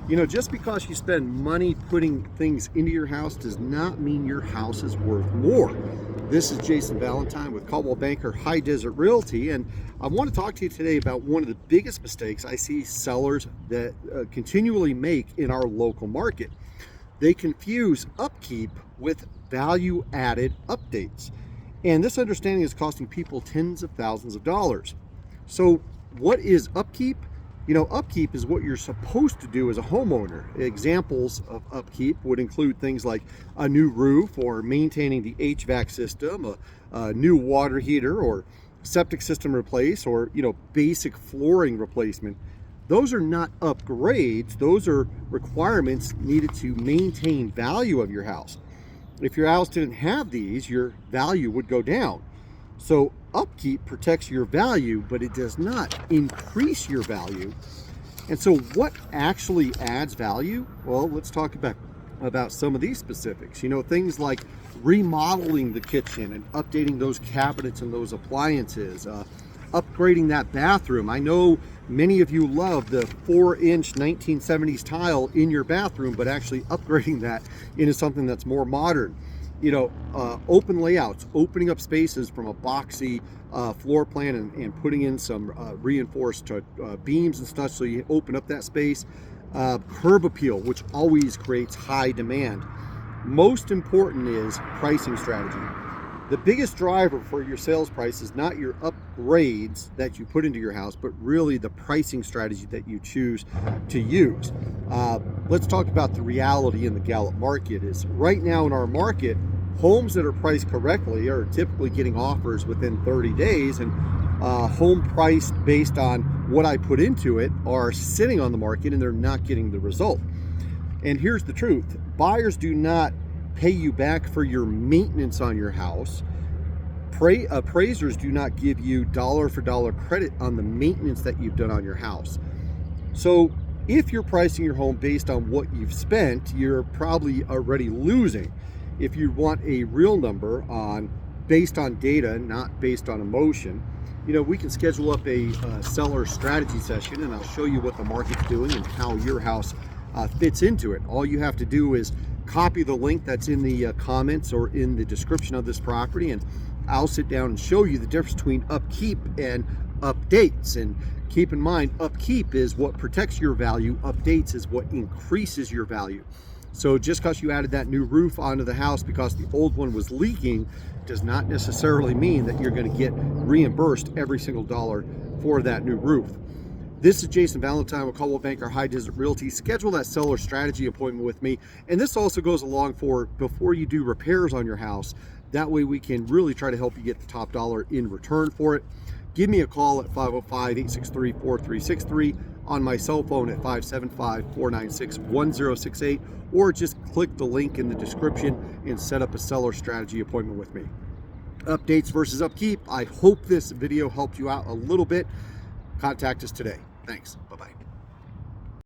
You know, just because you spend money putting things into your house does not mean your house is worth more. This is Jason Valentine with Coldwell Banker High Desert Realty, and I want to talk to you today about one of the biggest mistakes I see sellers that continually make in our local market. They confuse upkeep with value-added updates, and this understanding is costing people tens of thousands of dollars. So what is upkeep? You know, upkeep is what you're supposed to do as a homeowner. Examples of upkeep would include things like a new roof, or maintaining the HVAC system, a new water heater, or septic system replace, or, you know, basic flooring replacement. Those are not upgrades. Those are requirements needed to maintain value of your house. If your house didn't have these, your value would go down. So upkeep protects your value, but it does not increase your value. And so what actually adds value? Well, let's talk about some of these specifics. You know, things like remodeling the kitchen and updating those cabinets and those appliances, upgrading that bathroom. I know many of you love the 4-inch 1970s tile in your bathroom, but actually upgrading that into something that's more modern. You know, open layouts, opening up spaces from a boxy floor plan and putting in some reinforced beams and stuff so you open up that space. Curb appeal, which always creates high demand. Most important is pricing strategy. The biggest driver for your sales price is not your upgrades that you put into your house, but really the pricing strategy that you choose to use. Let's talk about the reality in the Gallup market. Is right now in our market, homes that are priced correctly are typically getting offers within 30 days, and home priced based on what I put into it are sitting on the market and they're not getting the result. And here's the truth: buyers do not pay you back for your maintenance on your house. Appraisers do not give you dollar for dollar credit on the maintenance that you've done on your house. So if you're pricing your home based on what you've spent, you're probably already losing. If you want a real number based on data, not based on emotion, you know, we can schedule up a seller strategy session, and I'll show you what the market's doing and how your house fits into it. All you have to do is copy the link that's in the comments or in the description of this property, and I'll sit down and show you the difference between upkeep and updates. And keep in mind, upkeep is what protects your value, updates is what increases your value. So just because you added that new roof onto the house because the old one was leaking does not necessarily mean that you're going to get reimbursed every single dollar for that new roof. This is Jason Valentine with Coldwell Banker High Desert Realty. Schedule that seller strategy appointment with me. And this also goes along for before you do repairs on your house. That way we can really try to help you get the top dollar in return for it. Give me a call at 505-863-4363, on my cell phone at 575-496-1068, or just click the link in the description and set up a seller strategy appointment with me. Updates versus upkeep. I hope this video helped you out a little bit. Contact us today. Thanks.